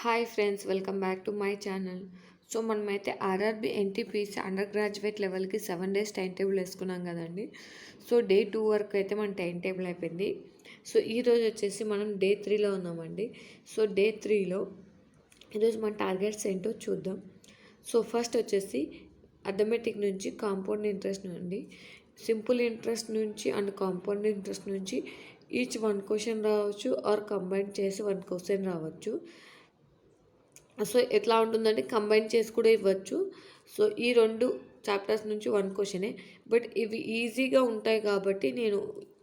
Hi friends, welcome back to my channel. So మనమైతే RRB NTPC under graduate లెవెల్కి 7 days time table వేసుకున్నాం కదండి. So day 2 వరకు అయితే మన టైం టేబుల్ అయిపోయింది. సో ఈరోజు వచ్చేసి మనం డే 3లో ఉన్నామండి. సో డే 3లో ఈరోజు మన టార్గెట్స్ ఏంటో చూద్దాం. సో ఫస్ట్ వచ్చేసి అథమెటిక్ నుంచి కాంపౌండ్ ఇంట్రెస్ట్ నుండి, సింపుల్ ఇంట్రెస్ట్ నుంచి అండ్ కాంపౌండ్ ఇంట్రెస్ట్ నుంచి ఈచ్ 1 క్వశ్చన్ రావచ్చు ఆర్ కంబైన్ చేసి 1 క్వశ్చన్ రావచ్చు. సో ఎట్లా ఉంటుందంటే కంబైన్ చేసి కూడా ఇవ్వచ్చు. సో ఈ 2 చాప్టర్స్ నుంచి 1 క్వశ్చనే, బట్ ఇవి ఈజీగా ఉంటాయి కాబట్టి నేను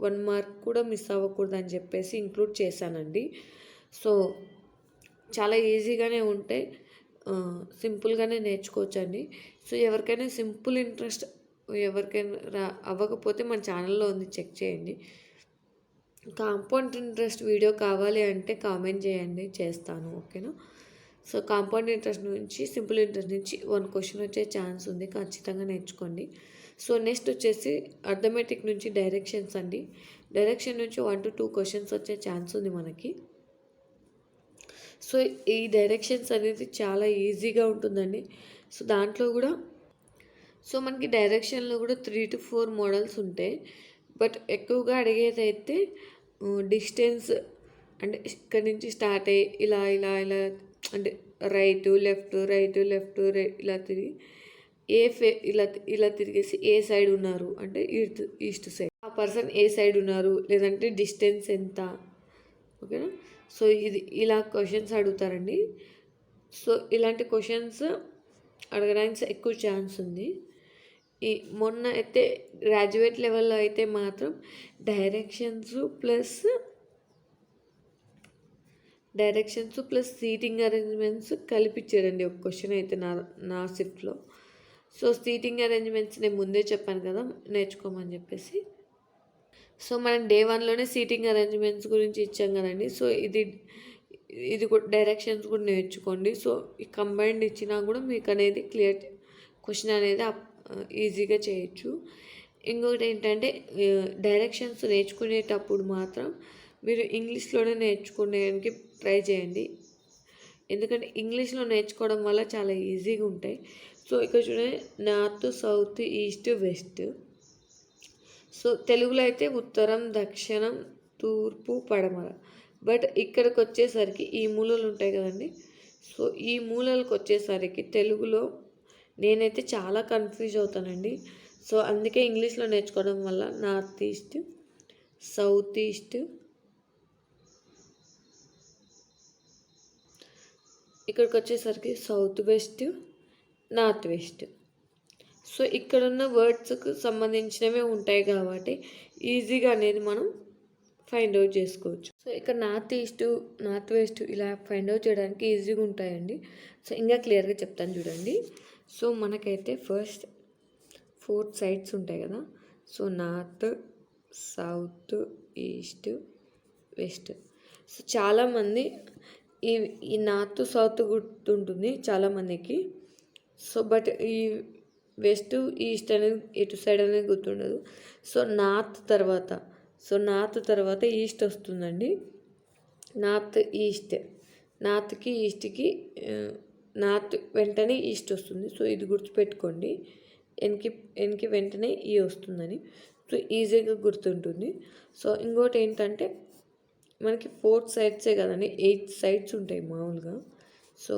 1 మార్క్ కూడా మిస్ అవ్వకూడదు అని చెప్పేసి ఇంక్లూడ్ చేశానండి. సో చాలా ఈజీగానే ఉంటాయి, సింపుల్గానే నేర్చుకోవచ్చండి. సో ఎవరికైనా సింపుల్ ఇంట్రెస్ట్ ఎవరికైనా అవ్వకపోతే మన ఛానల్లో ఉంది, చెక్ చేయండి. కాంపౌండ్ ఇంట్రెస్ట్ వీడియో కావాలి అంటే కామెంట్ చేయండి, చేస్తాను, ఓకేనా. సో కాంపౌండ్ ఇంట్రెస్ట్ నుంచి సింపుల్ ఇంట్రెస్ట్ నుంచి 1 క్వశ్చన్ వచ్చే ఛాన్స్ ఉంది, ఖచ్చితంగా నేర్చుకోండి. సో నెక్స్ట్ వచ్చేసి అర్థమెటిక్ నుంచి డైరెక్షన్స్ అండి. డైరెక్షన్ నుంచి 1 to 2 క్వశ్చన్స్ వచ్చే ఛాన్స్ ఉంది మనకి. సో ఈ డైరెక్షన్స్ అనేది చాలా ఈజీగా ఉంటుందండి. సో దాంట్లో కూడా సో మనకి డైరెక్షన్లో కూడా 3 to 4 మోడల్స్ ఉంటాయి. బట్ ఎక్కువగా అడిగేది అయితే డిస్టెన్స్ అంటే ఇక్కడ నుంచి స్టార్ట్ అయ్యి ఇలా ఇలా ఇలా అంటే రైట్ లెఫ్ట్ ఇలా తిరిగి ఇలా తిరిగేసి ఏ సైడ్ ఉన్నారు అంటే ఈస్ట్ సైడ్, ఆ పర్సన్ ఏ సైడ్ ఉన్నారు, లేదంటే డిస్టెన్స్ ఎంత, ఓకేనా. సో ఇది ఇలా క్వశ్చన్స్ అడుగుతారండి. సో ఇలాంటి క్వశ్చన్స్ అడగడానికి ఎక్కువ ఛాన్స్ ఉంది. మొన్న అయితే గ్రాడ్యుయేట్ లెవెల్లో అయితే మాత్రం డైరెక్షన్స్ ప్లస్ సీటింగ్ అరేంజ్మెంట్స్ కలిపిచ్చారండి ఒక క్వశ్చన్ అయితే నా షిఫ్ట్లో. సో సీటింగ్ అరేంజ్మెంట్స్ నేను ముందే చెప్పాను కదా నేర్చుకోమని చెప్పేసి. సో మనం డే 1లోనే సీటింగ్ అరేంజ్మెంట్స్ గురించి ఇచ్చాం కదండి. సో ఇది కూడా డైరెక్షన్స్ కూడా నేర్చుకోండి. సో ఈ కంబైన్డ్ ఇచ్చినా కూడా మీకు అనేది క్లియర్ క్వశ్చన్ అనేది ఈజీగా చేయొచ్చు. ఇంకొకటి ఏంటంటే డైరెక్షన్స్ నేర్చుకునేటప్పుడు మాత్రం మీరు ఇంగ్లీష్లోనే నేర్చుకోవడానికి ట్రై చేయండి, ఎందుకంటే ఇంగ్లీష్లో నేర్చుకోవడం వల్ల చాలా ఈజీగా ఉంటాయి. సో ఇక్కడ చూడండి, north, south, east, west. So తెలుగులో అయితే ఉత్తరం, దక్షిణం, తూర్పు, పడమర. బట్ ఇక్కడికి వచ్చేసరికి ఈ మూలలు ఉంటాయి కదండి. సో ఈ మూలలకు వచ్చేసరికి తెలుగులో నేనైతే చాలా కన్ఫ్యూజ్ అవుతానండి. సో అందుకే ఇంగ్లీష్లో నేర్చుకోవడం వల్ల నార్త్ ఈస్ట్, సౌత్ ఈస్ట్, ఇక్కడికి వచ్చేసరికి south west, north west. So ఇక్కడున్న వర్డ్స్కు సంబంధించినవే ఉంటాయి కాబట్టి ఈజీగా అనేది మనం ఫైండ్ అవుట్ చేసుకోవచ్చు. సో ఇక్కడ నార్త్ ఈస్ట్, నార్త్ వెస్ట్ ఇలా ఫైండ్ అవుట్ చేయడానికి ఈజీగా ఉంటాయండి. సో ఇంకా క్లియర్గా చెప్తాను చూడండి. సో మనకైతే ఫస్ట్ 4 సైడ్స్ ఉంటాయి కదా. So north, south, east, west. So చాలామంది ఈ నార్త్ సౌత్ గుర్తుంటుంది చాలామందికి. సో బట్ ఈ వెస్ట్ ఈస్ట్ అనేది ఎటు సైడ్ అనేది గుర్తుండదు. సో నార్త్ తర్వాత ఈస్ట్ వస్తుందండి. నార్త్ ఈస్ట్, నార్త్కి ఈస్ట్కి నార్త్ వెంటనే ఈస్ట్ వస్తుంది. సో ఇది గుర్తుపెట్టుకోండి, ఎన్కి వెంటనే ఈ వస్తుందని. సో ఈజీగా గుర్తుంటుంది. సో ఇంకోటి ఏంటంటే మనకి 4 సైడ్సే కదండి, 8 సైడ్స్ ఉంటాయి మామూలుగా. సో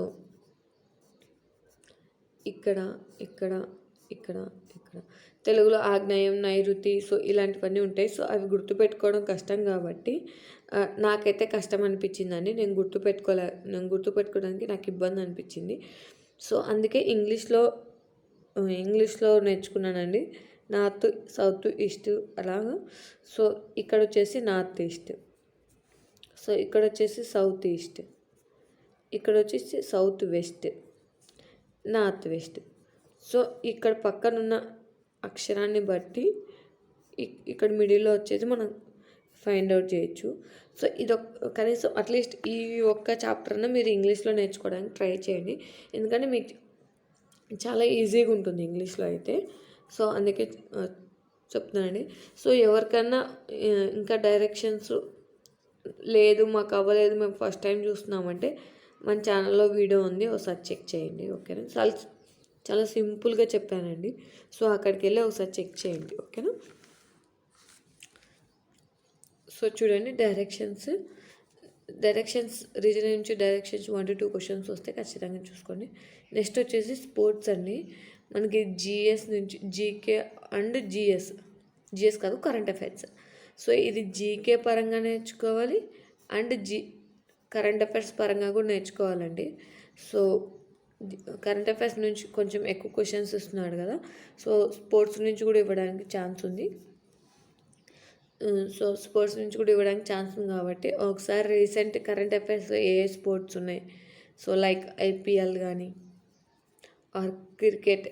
ఇక్కడ ఇక్కడ ఇక్కడ ఇక్కడ తెలుగులో ఆగ్నేయం, నైరుతి, సో ఇలాంటివన్నీ ఉంటాయి. సో అవి గుర్తుపెట్టుకోవడం కష్టం కాబట్టి నాకైతే కష్టం అనిపించిందండి. నేను గుర్తుపెట్టుకోవడానికి నాకు ఇబ్బంది అనిపించింది. సో అందుకే ఇంగ్లీష్లో నేర్చుకున్నానండి, నార్త్, సౌత్, ఈస్ట్ అలాగా. సో ఇక్కడ వచ్చేసి నార్త్ ఈస్ట్, సో ఇక్కడ వచ్చేసి సౌత్ ఈస్ట్, ఇక్కడ వచ్చేసి south west, north west. So ఇక్కడ పక్కనున్న అక్షరాన్ని బట్టి ఇక్కడ మిడిల్లో వచ్చేసి మనం ఫైండ్ అవుట్ చేయొచ్చు. సో కనీసం అట్లీస్ట్ ఈ ఒక్క చాప్టర్ను మీరు ఇంగ్లీష్లో నేర్చుకోవడానికి ట్రై చేయండి, ఎందుకంటే మీకు చాలా ఈజీగా ఉంటుంది ఇంగ్లీష్లో అయితే. సో అందుకే చెప్తున్నానండి. సో ఎవరికన్నా ఇంకా డైరెక్షన్స్ లేదు, మాకు అవ్వలేదు, మేము ఫస్ట్ టైం చూస్తున్నామంటే మన ఛానల్లో వీడియో ఉంది, ఒకసారి చెక్ చేయండి. ఓకేనా, చాలా చాలా సింపుల్గా చెప్పానండి. సో అక్కడికి వెళ్ళి ఒకసారి చెక్ చేయండి. ఓకేనా. సో చూడండి, డైరెక్షన్స్ రీజన్ నుంచి డైరెక్షన్స్ 1 to 2 క్వశ్చన్స్ వస్తే ఖచ్చితంగా చూసుకోండి. నెక్స్ట్ వచ్చేసి స్పోర్ట్స్ అండి. మనకి జిఎస్ నుంచి జీకే అండ్ జిఎస్ కాదు, కరెంట్ అఫైర్స్. సో ఇది జీకే పరంగా నేర్చుకోవాలి అండ్ కరెంట్ అఫైర్స్ పరంగా కూడా నేర్చుకోవాలండి. సో కరెంట్ అఫైర్స్ నుంచి కొంచెం ఎక్కువ క్వశ్చన్స్ ఇస్తున్నాడు కదా, సో స్పోర్ట్స్ నుంచి కూడా ఇవ్వడానికి ఛాన్స్ ఉంది. సో స్పోర్ట్స్ నుంచి కూడా ఇవ్వడానికి ఛాన్స్ ఉంది కాబట్టి ఒకసారి రీసెంట్ కరెంట్ అఫైర్స్లో ఏ స్పోర్ట్స్ ఉన్నాయి, సో లైక్ ఐపీఎల్ కానీ ఆర్ క్రికెట్,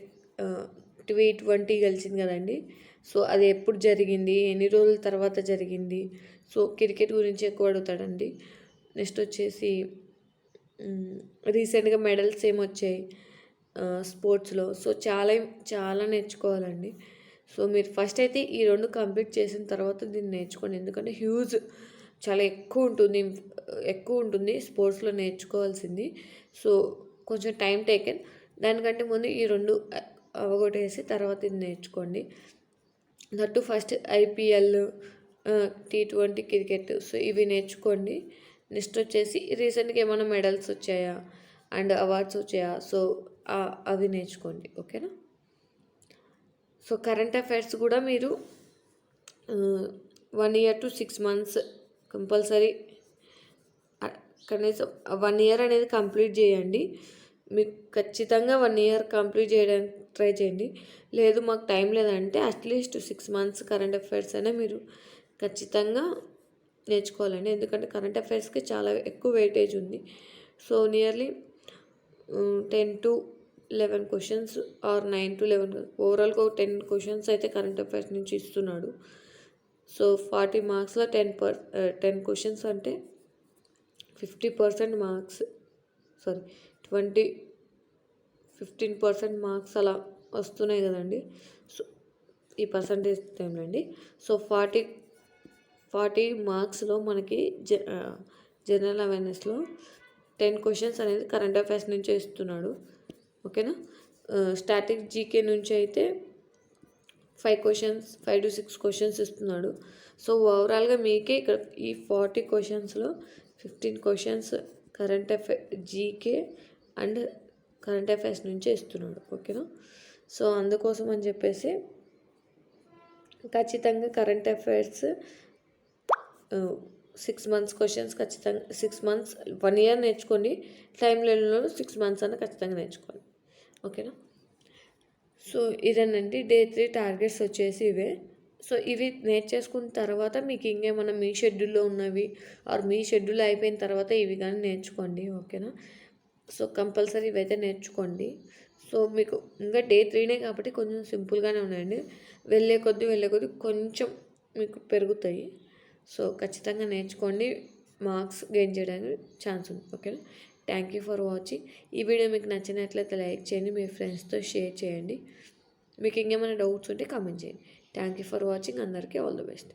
T20 గెలిచింది కదండి. సో అది ఎప్పుడు జరిగింది, ఎన్ని రోజుల తర్వాత జరిగింది, సో క్రికెట్ గురించి ఎక్కువ అడుగుతాడండి. నెక్స్ట్ వచ్చేసి రీసెంట్గా మెడల్స్ ఏమొచ్చాయి స్పోర్ట్స్లో, సో చాలా నేర్చుకోవాలండి. సో మీరు ఫస్ట్ అయితే ఈ 2 కంప్లీట్ చేసిన తర్వాత దీన్ని నేర్చుకోండి. ఎందుకంటే చాలా ఎక్కువ ఉంటుంది స్పోర్ట్స్లో నేర్చుకోవాల్సింది. సో కొంచెం టైం టేకెన్. దానికంటే ముందు ఈ 2 అవగొట్టేసి తర్వాత ఇది నేర్చుకోండి. That first IPL, T20 cricket, so ఇవి నేర్చుకోండి. నెక్స్ట్ వచ్చేసి రీసెంట్గా ఏమైనా మెడల్స్ వచ్చాయా అండ్ అవార్డ్స్ వచ్చాయా, సో అవి నేర్చుకోండి. ఓకేనా. సో కరెంట్ అఫైర్స్ కూడా మీరు 1 year to 6 months కంపల్సరీ, కనీసం 1 year అనేది కంప్లీట్ చేయండి. మీకు ఖచ్చితంగా 1 year కంప్లీట్ చేయడానికి ట్రై చేయండి. లేదు మాకు టైం లేదంటే అట్లీస్ట్ 6 months కరెంట్ అఫైర్స్ అయినా మీరు ఖచ్చితంగా నేర్చుకోవాలండి. ఎందుకంటే కరెంట్ అఫైర్స్కి చాలా ఎక్కువ వెయిటేజ్ ఉంది. So nearly 10 to 11 questions or 9 to 11, ఓవరాల్గా 10 క్వశ్చన్స్ అయితే కరెంట్ అఫైర్స్ నుంచి ఇస్తున్నాడు. సో 40 మార్క్స్లో 10 క్వశ్చన్స్ అంటే 50% మార్క్స్, 15% మార్క్స్ అలా వస్తున్నాయి కదండి. సో ఈ పర్సంటేజ్ టైంలో అండి. సో 40 మార్క్స్లో మనకి జనరల్ అవేర్నెస్లో 10 క్వశ్చన్స్ అనేది కరెంట్ అఫైర్స్ నుంచే ఇస్తున్నాడు. ఓకేనా. స్టాటిక్ జీకే నుంచి అయితే 5 to 6 క్వశ్చన్స్ ఇస్తున్నాడు. సో ఓవరాల్గా మీకే ఇక్కడ ఈ 40 క్వశ్చన్స్లో 15 questions current affair GK and current affairs నుంచే ఇస్తున్నాడు. ఓకేనా. సో అందుకోసం అని చెప్పేసి ఖచ్చితంగా కరెంట్ అఫైర్స్ 6 months క్వశ్చన్స్ ఖచ్చితంగా 6 months 1 year నేర్చుకోండి. టైం లేనిలో 6 months అన్న ఖచ్చితంగా నేర్చుకోండి. ఓకేనా. సో ఇదేనండి డే 3 టార్గెట్స్ వచ్చేసి ఇవే. సో ఇవి నేర్చేసుకున్న తర్వాత మీకు ఇంకేమన్నా మీ షెడ్యూల్లో ఉన్నవి ఆర్ మీ షెడ్యూల్ అయిపోయిన తర్వాత ఇవి కానీ నేర్చుకోండి. ఓకేనా. సో కంపల్సరీ ఇవైతే నేర్చుకోండి. సో మీకు ఇంకా డే 3 కాబట్టి కొంచెం సింపుల్గానే ఉన్నాయండి. వెళ్ళే కొద్దీ కొంచెం మీకు పెరుగుతాయి. సో ఖచ్చితంగా నేర్చుకోండి, మార్క్స్ గెయిన్ చేయడానికి ఛాన్స్ ఉంది. ఓకేనా. Thank you for watching. ఈ వీడియో మీకు నచ్చినట్లయితే లైక్ చేయండి, మీ ఫ్రెండ్స్తో షేర్ చేయండి. మీకు ఇంకేమైనా డౌట్స్ ఉంటే కామెంట్ చేయండి. Thank you for watching. అందరికీ ఆల్ ది బెస్ట్.